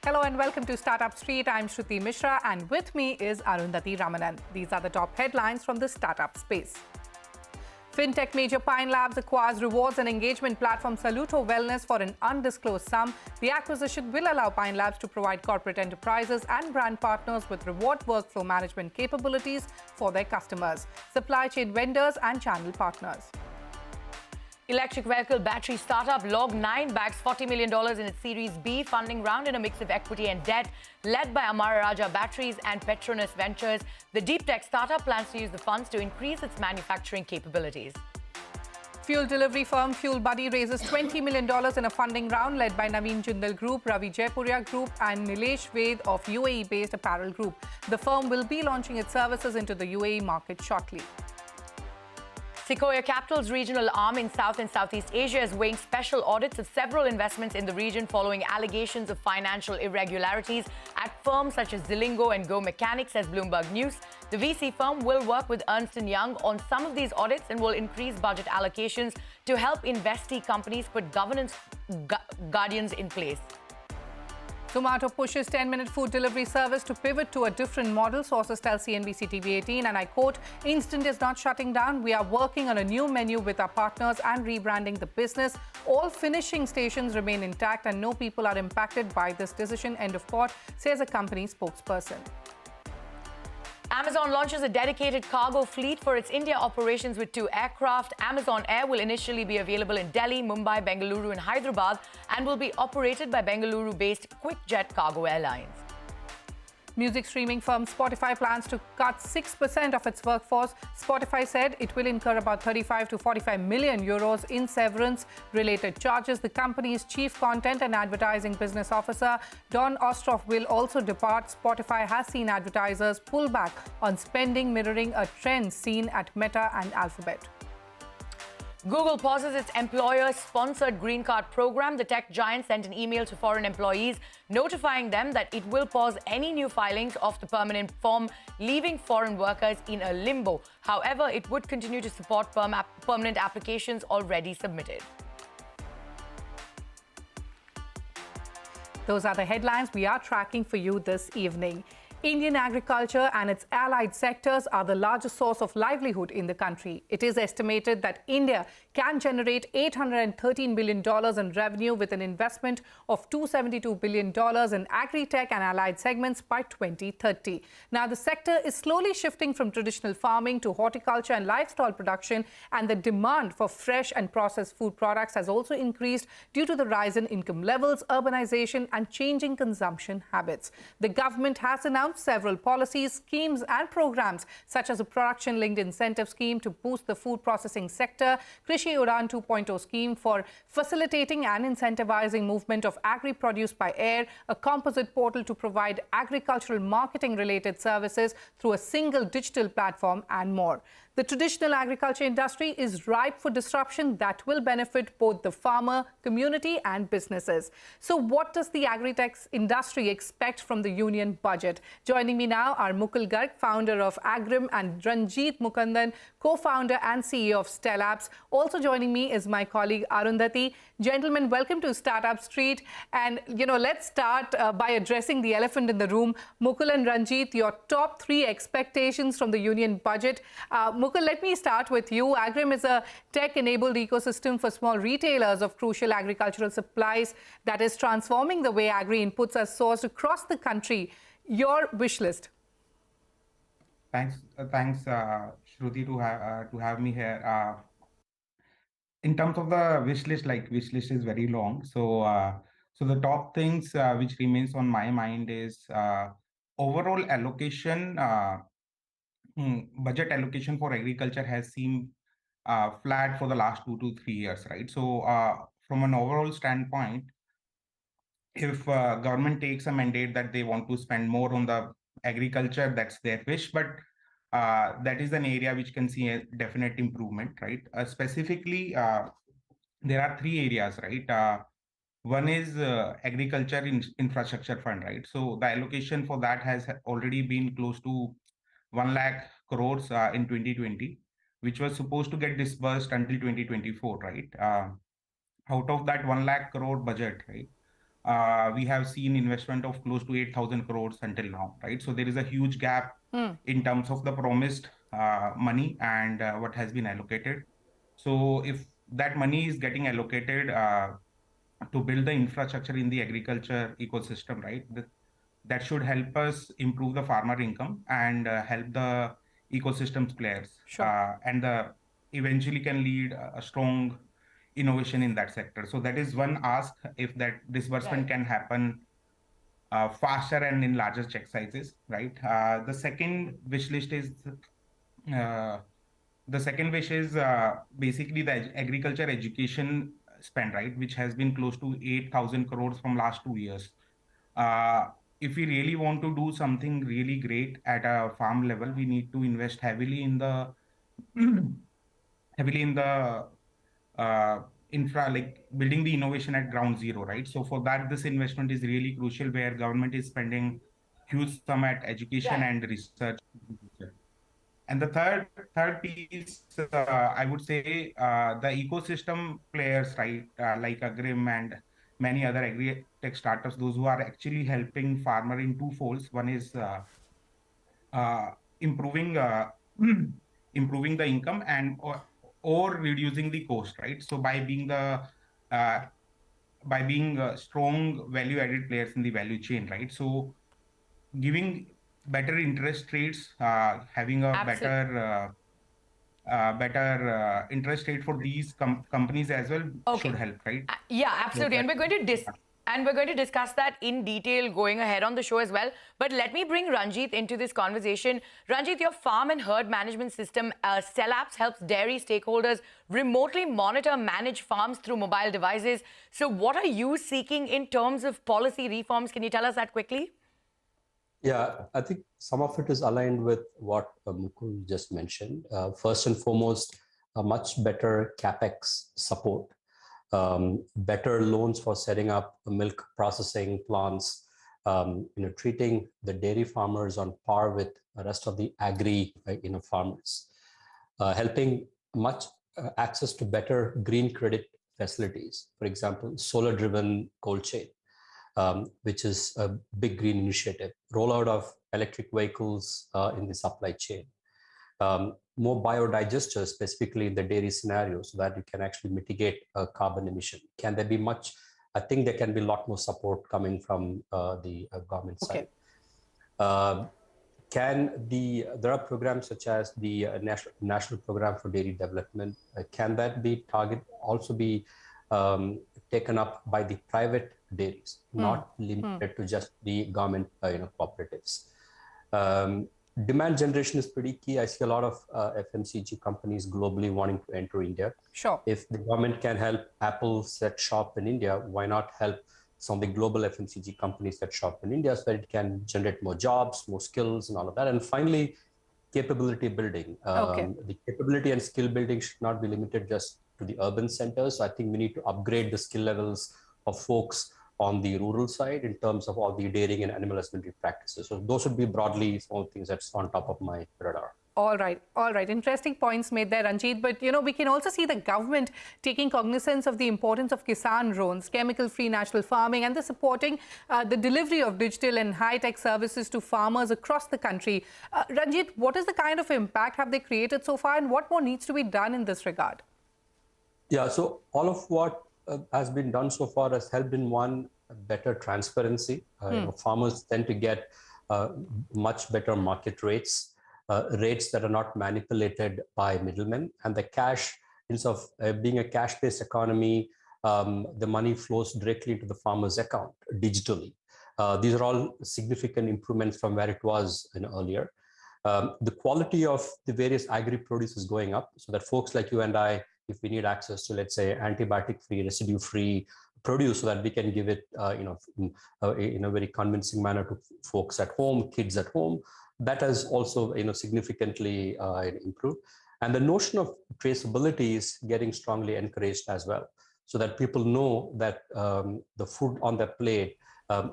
Hello and welcome to Startup Street. I'm Shruti Mishra and with me is Arundhati Ramanan. These are the top headlines from the startup space. Fintech major Pine Labs acquires rewards and engagement platform Saluto Wellness for an undisclosed sum. The acquisition will allow Pine Labs to provide corporate enterprises and brand partners with reward workflow management capabilities for their customers, supply chain vendors and channel partners. Electric vehicle battery startup Log9 bags $40 million in its Series B funding round in a mix of equity and debt, led by Amara Raja Batteries and Petronas Ventures. The deep tech startup plans to use the funds to increase its manufacturing capabilities. Fuel delivery firm Fuel Buddy raises $20 million in a funding round led by Naveen Jindal Group, Ravi Jaipuria Group and Nilesh Ved of UAE-based apparel group. The firm will be launching its services into the UAE market shortly. Sequoia Capital's regional arm in South and Southeast Asia is weighing special audits of several investments in the region following allegations of financial irregularities at firms such as Zilingo and Go Mechanics, says Bloomberg News. The VC firm will work with Ernst & Young on some of these audits and will increase budget allocations to help investee companies put governance guardians in place. Zomato pushes 10-minute food delivery service to pivot to a different model. Sources tell CNBC-TV18, and I quote, "Instant is not shutting down. We are working on a new menu with our partners and rebranding the business. All finishing stations remain intact and no people are impacted by this decision," end of quote, says a company spokesperson. Amazon launches a dedicated cargo fleet for its India operations with 2 aircraft. Amazon Air will initially be available in Delhi, Mumbai, Bengaluru and Hyderabad and will be operated by Bengaluru-based QuickJet Cargo Airlines. Music streaming firm Spotify plans to cut 6% of its workforce. Spotify said it will incur about 35 to 45 million euros in severance-related charges. The company's chief content and advertising business officer, Don Ostroff, will also depart. Spotify has seen advertisers pull back on spending, mirroring a trend seen at Meta and Alphabet. Google pauses its employer-sponsored green card program. The tech giant sent an email to foreign employees notifying them that it will pause any new filings of the permanent form, leaving foreign workers in a limbo. However, it would continue to support permanent applications already submitted. Those are the headlines we are tracking for you this evening. Indian agriculture and its allied sectors are the largest source of livelihood in the country. It is estimated that India can generate $813 billion in revenue with an investment of $272 billion in agri-tech and allied segments by 2030. Now, the sector is slowly shifting from traditional farming to horticulture and livestock production, and the demand for fresh and processed food products has also increased due to the rise in income levels, urbanization and changing consumption habits. The government has announced several policies, schemes and programs such as a production-linked incentive scheme to boost the food processing sector, Krishi Udan 2.0 scheme for facilitating and incentivizing movement of agri-produce by air, a composite portal to provide agricultural marketing-related services through a single digital platform and more. The traditional agriculture industry is ripe for disruption that will benefit both the farmer, community and businesses. So what does the agri-tech industry expect from the union budget? Joining me now are Mukul Garg, founder of AGRIM, and Ranjith Mukundan, co-founder and CEO of Stellaps. Also joining me is my colleague Arundhati. Gentlemen, welcome to Startup Street. And, let's start by addressing the elephant in the room. Mukul and Ranjith, your top 3 expectations from the union budget. Mukul, let me start with you. AGRIM is a tech-enabled ecosystem for small retailers of crucial agricultural supplies that is transforming the way agri-inputs are sourced across the country. Your wish list. Thanks, Shruti, to have me here. In terms of the wish list, wish list is very long. So the top things which remains on my mind is overall allocation. Budget allocation for agriculture has seemed flat for the last 2 to 3 years, right? So from an overall standpoint, if government takes a mandate that they want to spend more on the agriculture, that's their wish, but that is an area which can see a definite improvement, right? Specifically, there are 3 areas, right? One is agriculture infrastructure fund, right? So the allocation for that has already been close to 1 lakh crores in 2020, which was supposed to get disbursed until 2024, right? Out of that 1 lakh crore budget, right, we have seen investment of close to 8,000 crores until now, right? So there is a huge gap in terms of the promised money and what has been allocated. So if that money is getting allocated to build the infrastructure in the agriculture ecosystem, right? That should help us improve the farmer income and help the ecosystems players, Sure. and eventually can lead a strong innovation in that sector. So that is one ask, if that disbursement can happen faster and in larger check sizes, right? The second wish list is uh, the second wish is basically the agriculture education spend, right, which has been close to 8,000 crores from last 2 years. Uh, if we really want to do something really great at a farm level, we need to invest heavily in the infra, like building the innovation at ground zero, right? So for that, this investment is really crucial, where government is spending huge sum at education and research. And the third piece, I would say, the ecosystem players, right, like AGRIM and many other agri-tech startups, those who are actually helping farmer in two folds. One is improving improving the income and or reducing the cost, right? So by being strong value-added players in the value chain, right? So giving better interest rates, having a better interest rate for these companies as well should help, right? Yeah, absolutely. And we're going to discuss that in detail going ahead on the show as well. But let me bring Ranjith into this conversation. Ranjith, your farm and herd management system, Stellaps, helps dairy stakeholders remotely monitor, manage farms through mobile devices. So what are you seeking in terms of policy reforms? Can you tell us that quickly? Yeah, I think some of it is aligned with what Mukul just mentioned. First and foremost, a much better CapEx support, better loans for setting up milk processing plants, treating the dairy farmers on par with the rest of the agri farmers, helping much access to better green credit facilities. For example, solar-driven cold chain, which is a big green initiative, rollout of electric vehicles in the supply chain, more biodigesters, specifically in the dairy scenario, so that you can actually mitigate carbon emission. Can there be much? I think there can be a lot more support coming from the government side. There are programs such as the National Program for Dairy Development. Can that be also be taken up by the private dairies, not limited to just the government cooperatives? Demand generation is pretty key. I see a lot of FMCG companies globally wanting to enter India. Sure. If the government can help Apple set shop in India, why not help some of the global FMCG companies set shop in India, so that it can generate more jobs, more skills, and all of that? And finally, capability building. The capability and skill building should not be limited just to the urban centers. So I think we need to upgrade the skill levels of folks on the rural side in terms of all the dairying and animal husbandry practices. So those would be broadly some of the things that's on top of my radar. All right. Interesting points made there, Ranjith. But, we can also see the government taking cognizance of the importance of Kisan drones, chemical-free natural farming, and the supporting the delivery of digital and high-tech services to farmers across the country. Ranjith, what is the kind of impact have they created so far, and what more needs to be done in this regard? Yeah, so all of what has been done so far has helped in one, better transparency. Farmers tend to get much better market rates. Rates that are not manipulated by middlemen, and the cash, instead of being a cash-based economy, the money flows directly into the farmer's account digitally. These are all significant improvements from where it was earlier. The quality of the various agri-produce is going up, so that folks like you and I, if we need access to, let's say, antibiotic-free, residue-free produce, so that we can give it in a very convincing manner to folks at home, kids at home, that has also significantly improved. And the notion of traceability is getting strongly encouraged as well, so that people know that the food on their plate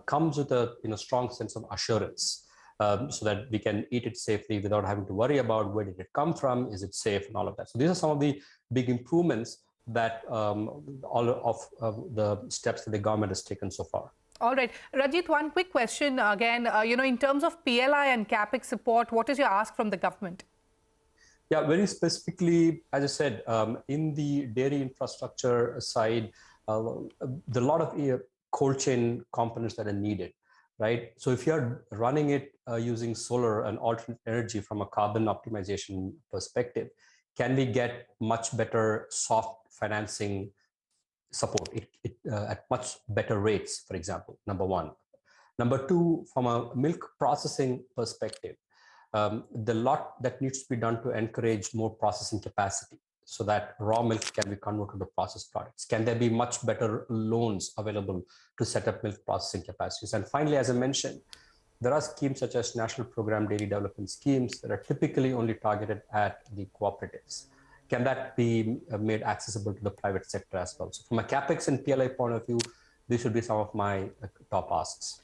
comes with a strong sense of assurance, so that we can eat it safely without having to worry about where did it come from, is it safe, and all of that. So these are some of the big improvements. that all of the steps that the government has taken so far. All right. Ranjith, one quick question again. In terms of PLI and CAPEX support, what is your ask from the government? Yeah, very specifically, as I said, in the dairy infrastructure side, there are a lot of cold chain components that are needed, right? So if you're running it using solar and alternate energy from a carbon optimization perspective, can we get much better soft financing support at much better rates, for example, number one. Number two, from a milk processing perspective, the lot that needs to be done to encourage more processing capacity so that raw milk can be converted to processed products. Can there be much better loans available to set up milk processing capacities? And finally, as I mentioned, there are schemes such as National Program Dairy Development Schemes that are typically only targeted at the cooperatives. Can that be made accessible to the private sector as well? So from a CAPEX and PLI point of view, these should be some of my top asks.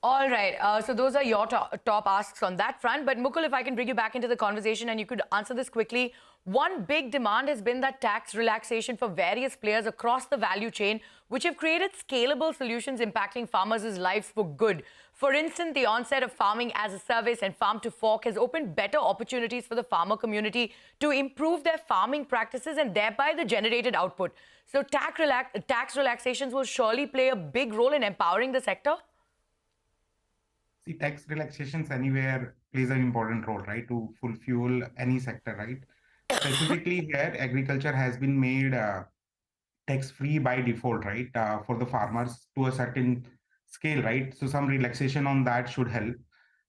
All right. So those are your top asks on that front. But Mukul, if I can bring you back into the conversation and you could answer this quickly. One big demand has been that tax relaxation for various players across the value chain, which have created scalable solutions impacting farmers' lives for good. For instance, the onset of farming as a service and farm to fork has opened better opportunities for the farmer community to improve their farming practices and thereby the generated output. So tax relaxations will surely play a big role in empowering the sector? See, tax relaxations anywhere plays an important role, right, to fuel any sector, right? Specifically here, agriculture has been made tax-free by default, right, for the farmers to a certain scale, right? So some relaxation on that should help.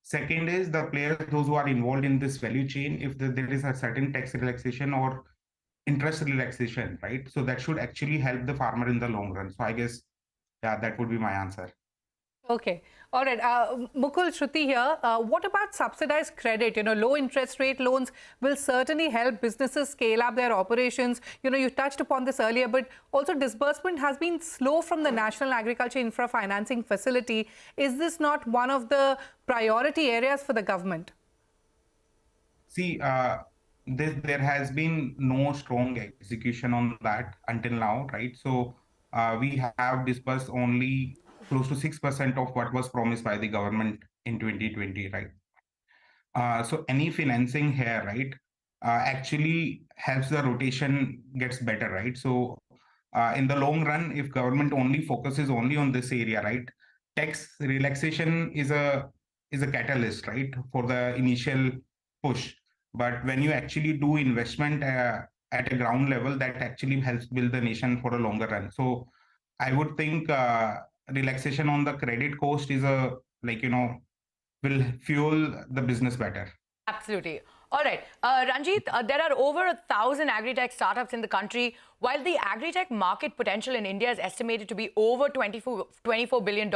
Second is the players, those who are involved in this value chain, if there is a certain tax relaxation or interest relaxation, right? So that should actually help the farmer in the long run. So I guess, yeah, that would be my answer. Okay. All right. Mukul, Shruti here. What about subsidized credit? Low interest rate loans will certainly help businesses scale up their operations. You touched upon this earlier, but also disbursement has been slow from the National Agriculture Infra Financing Facility. Is this not one of the priority areas for the government? See, there has been no strong execution on that until now, right? So we have disbursed only close to 6% of what was promised by the government in 2020, right? So any financing here, right, actually helps the rotation gets better, right? So in the long run, if government only focuses only on this area, right, tax relaxation is a catalyst, right, for the initial push. But when you actually do investment at a ground level, that actually helps build the nation for a longer run. So I would think relaxation on the credit cost is will fuel the business better. Absolutely. All right. Ranjith, there are over 1,000 agri-tech startups in the country. While the agri-tech market potential in India is estimated to be over $24 billion,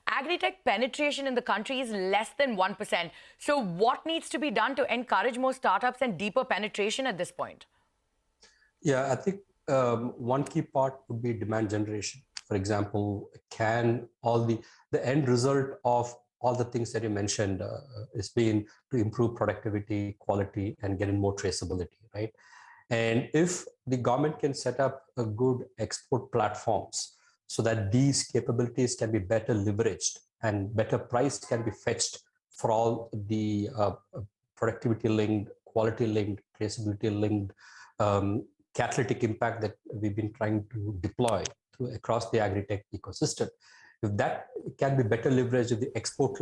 agri-tech penetration in the country is less than 1%. So what needs to be done to encourage more startups and deeper penetration at this point? Yeah, I think one key part would be demand generation. For example, can all the end result of all the things that you mentioned is being to improve productivity, quality, and get in more traceability, right? And if the government can set up a good export platforms so that these capabilities can be better leveraged and better price can be fetched for all the productivity-linked, quality-linked, traceability-linked catalytic impact that we've been trying to deploy across the agri-tech ecosystem. If that can be better leveraged, if the export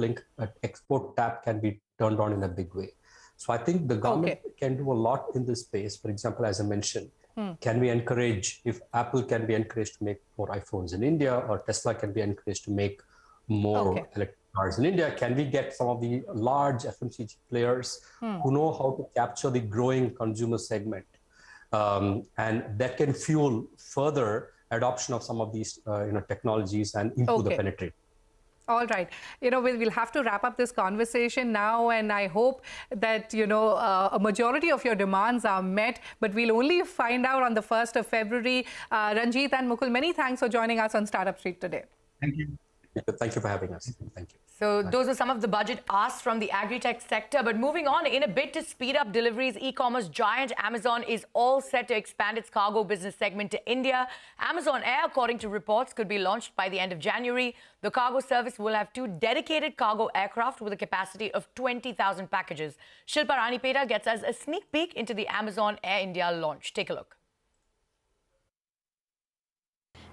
tap can be turned on in a big way. So I think the government can do a lot in this space. For example, as I mentioned, can we encourage, if Apple can be encouraged to make more iPhones in India, or Tesla can be encouraged to make more electric cars in India, can we get some of the large FMCG players who know how to capture the growing consumer segment? And that can fuel further adoption of some of these technologies and improve the penetration. All right. We'll have to wrap up this conversation now, and I hope that, a majority of your demands are met, but we'll only find out on the 1st of February. Ranjith and Mukul, many thanks for joining us on Startup Street today. Thank you. Thank you for having us. Thank you. So those are some of the budget asks from the Agritech sector. But moving on, in a bid to speed up deliveries, e-commerce giant Amazon is all set to expand its cargo business segment to India. Amazon Air, according to reports, could be launched by the end of January. The cargo service will have 2 dedicated cargo aircraft with a capacity of 20,000 packages. Shilpa Ranipeta gets us a sneak peek into the Amazon Air India launch. Take a look.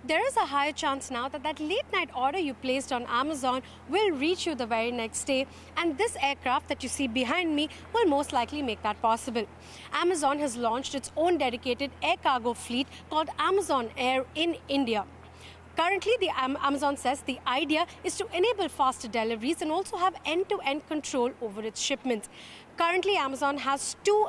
There is a higher chance now that that late-night order you placed on Amazon will reach you the very next day, and this aircraft that you see behind me will most likely make that possible. Amazon has launched its own dedicated air cargo fleet called Amazon Air in India. Currently, Amazon says the idea is to enable faster deliveries and also have end-to-end control over its shipments. Currently, Amazon has 2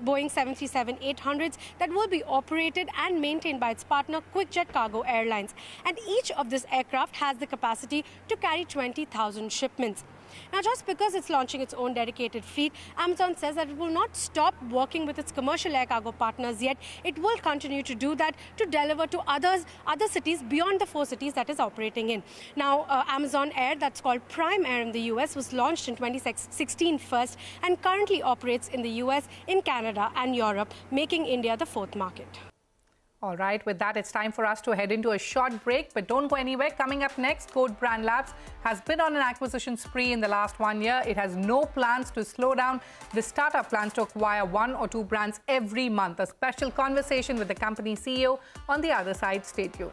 Boeing 737-800s that will be operated and maintained by its partner QuickJet Cargo Airlines. And each of these aircraft has the capacity to carry 20,000 shipments. Now, just because it's launching its own dedicated fleet, Amazon says that it will not stop working with its commercial air cargo partners yet. It will continue to do that to deliver to other cities beyond the 4 cities that is operating in. Now, Amazon Air, that's called Prime Air in the US, was launched in 2016 first and currently operates in the US, in Canada and Europe, making India the 4th market. All right, with that, it's time for us to head into a short break, but don't go anywhere. Coming up next, Code Brand Labs has been on an acquisition spree in the last 1 year. It has no plans to slow down. The startup plans to acquire 1 or 2 brands every month. A special conversation with the company CEO on the other side. Stay tuned.